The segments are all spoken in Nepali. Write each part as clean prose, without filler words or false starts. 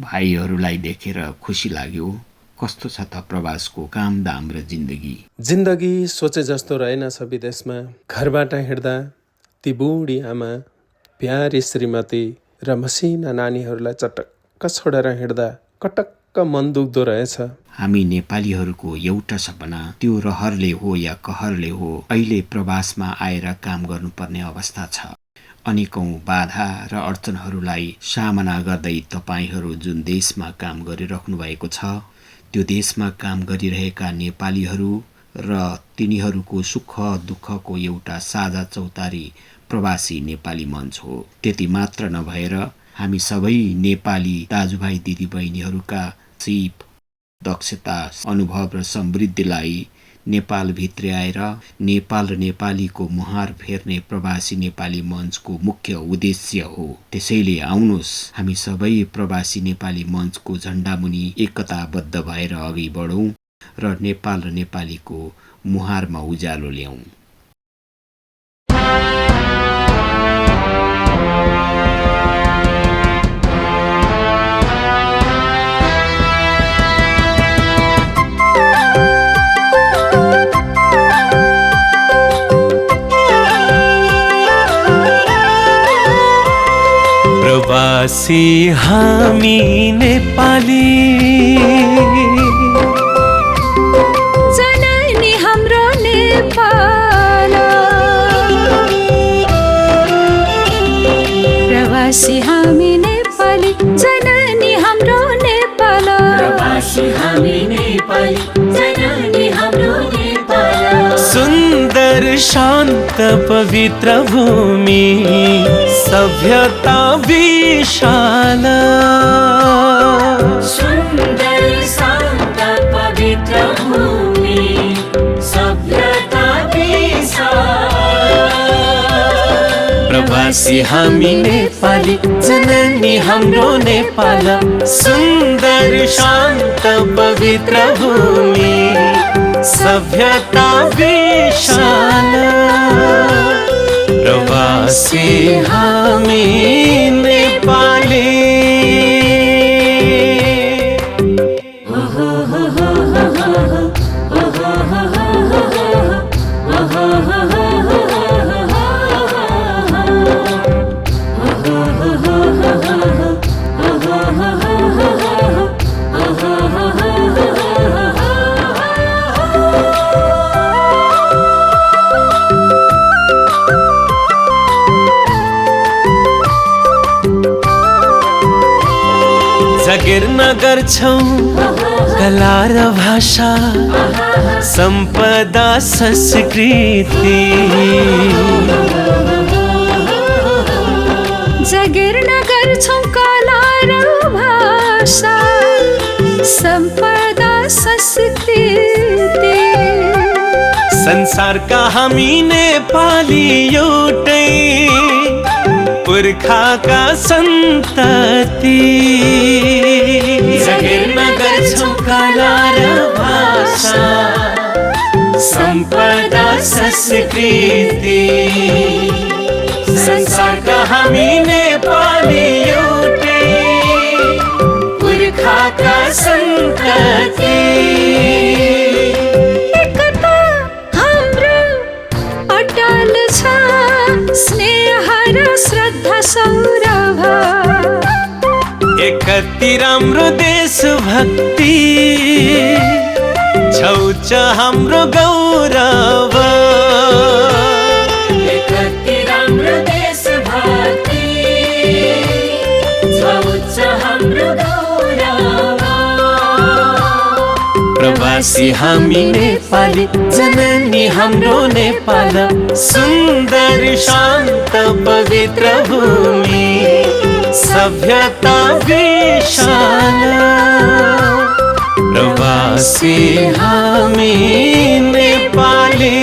भाइहरूलाई देखेर खुसी लाग्यो। कस्तो छ त प्रवासको कामदाम र जिन्दगी? जिन्दगी सोचे जस्तो रहेनछ विदेशमा। घरबाट हिँड्दा ती बुढी आमा, प्यारी श्रीमती र मसिना नानीहरूलाई चटक्क छोडेर हिँड्दा कटक्क मन दुख्दो रहेछ। हामी नेपालीहरूको एउटा सपना त्यो रहरले हो या कहरले हो, अहिले प्रवासमा आएर काम गर्नुपर्ने अवस्था छ। अनेकौं बाधा र अडचनहरूलाई सामना गर्दै तपाईहरू जुन देशमा काम गरिराख्नु भएको छ, त्यो देशमा काम गरिरहेका नेपालीहरू र तिनीहरूको सुख दुःखको एउटा साझा चौतारी प्रवासी नेपाली मञ्च हो। त्यति मात्र नभएर हामी सबै नेपाली दाजुभाइ दिदीबहिनीहरूका सिप, दक्षता, अनुभव र समृद्धिलाई नेपाल भित्र्याएर नेपाल र नेपालीको मुहार फेर्ने प्रवासी नेपाली मञ्चको मुख्य उद्देश्य हो। त्यसैले आउनुहोस् हामी सबै प्रवासी नेपाली मञ्चको झण्डामुनि एकताबद्ध भएर अघि बढौं र नेपाल र नेपालीको मुहारमा उज्यालो ल्याउँ। प्रवासी हामी नेपाली, जननी हाम्रो नेपाल। प्रवासी हामी नेपाली, जननी हाम्रो नेपाल। प्रवासी हामी नेपाली, जननी हाम्रो नेपाल। सुन्दर शान्त पवित्र भूमि, सभ्यता विशाल। सुन्दर शान्त पवित्र भूमि, सभ्यता विशाल। प्रवासी हामी नेपाली, जननी हाम्रो नेपाल। सुन्दर शान्त पवित्र भूमि, सभ्यता विशाल। प्रवासी हामी नेपाली। जागिर गर्छौ कला र भाषा, सम्पदा संस्कृति। जागिर गर्छौ कला र भाषा, सम्पदा संस्कृति। संसारका हामी नेपाली एउटै पुर्खाका सन्तति। जागिर गर्छौ कला र भाषा, सम्पदा संस्कृति। संसारका हामी नेपाली एउटै पुर्खाका सन्तति। एकता हाम्रो अटल छ, स्नेह र श्रद्धा सौरभ। एक कति राम्रो देशभक्ति, छौच हाम्रो गौरव। एक कति राम्रो देशभक्ति, छौच हाम्रो गौरव। प्रवासी हामी नेपाली, जननी हाम्रो नेपाल। सुन्दर शान्त पवित्र भूमि, सभ्यता विशाल। प्रवासी हामी नेपाली।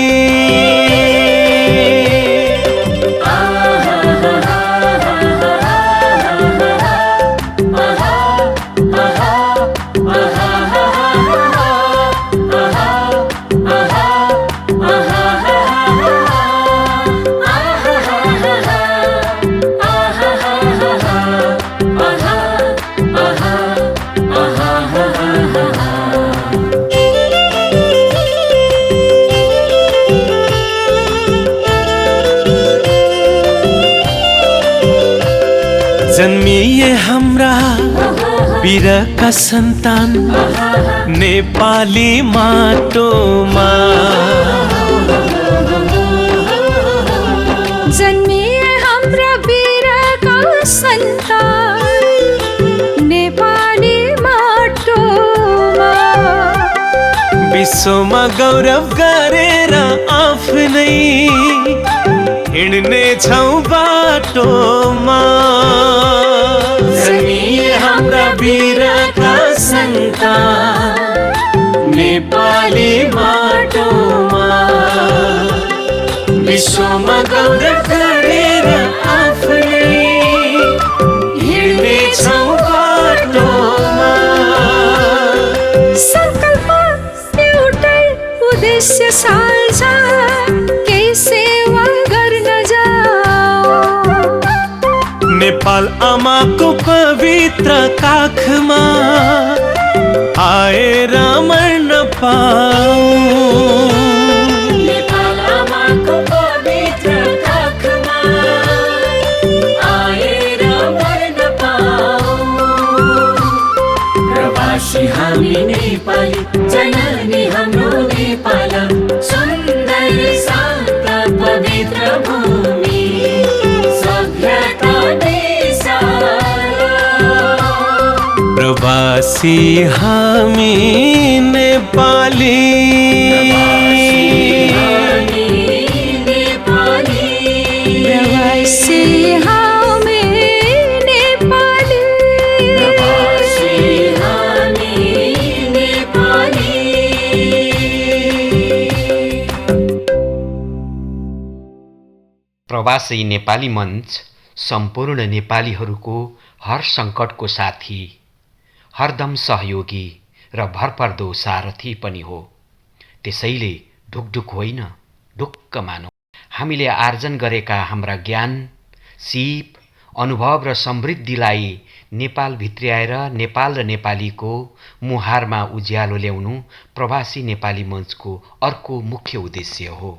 वीरका सन्तान नेपाली माटोमा जन्मिए हाम्रा वीरका सन्तान नेपाली माटोमा विश्वमा गौरव गरेर आफ्नै हिँड्ने छौ बाटोमा जन्मिए हाम्रा वीरका सन्तान नेपाली माटोमा विश्वमा गौरव गरेर आफ्नै हिँड्ने छौ बाटोमा संकल्प एउटै उद्देश्य साल्छ केही सेवा गर्न जाऊ नेपाल आमाको पवित्र काखमा आएर मर्न पाऊ नेपाल आमाको पवित्र काखमा आएर मर्न पाऊ प्रवासी हामी नेपाली जननी हाम्रो नेपाल सुन्दर शान्त पवित्र भूमि सभ्यता देश प्रवासी हामी नेपाली प्रवासी हामी नेपाली प्रवासी हामी नेपाली प्रवासी नेपाली मञ्च सम्पूर्ण नेपालीहरूको हर सङ्कटको साथी, हरदम सहयोगी र भरपर्दो सारथी पनि हो। त्यसैले ढुकढुक होइन, ढुक्क मानौँ। हामीले आर्जन गरेका हाम्रा ज्ञान, सिप, अनुभव र समृद्धिलाई नेपाल भित्र्याएर नेपाल र नेपालीको मुहारमा उज्यालो ल्याउनु प्रवासी नेपाली मञ्चको अर्को मुख्य उद्देश्य हो।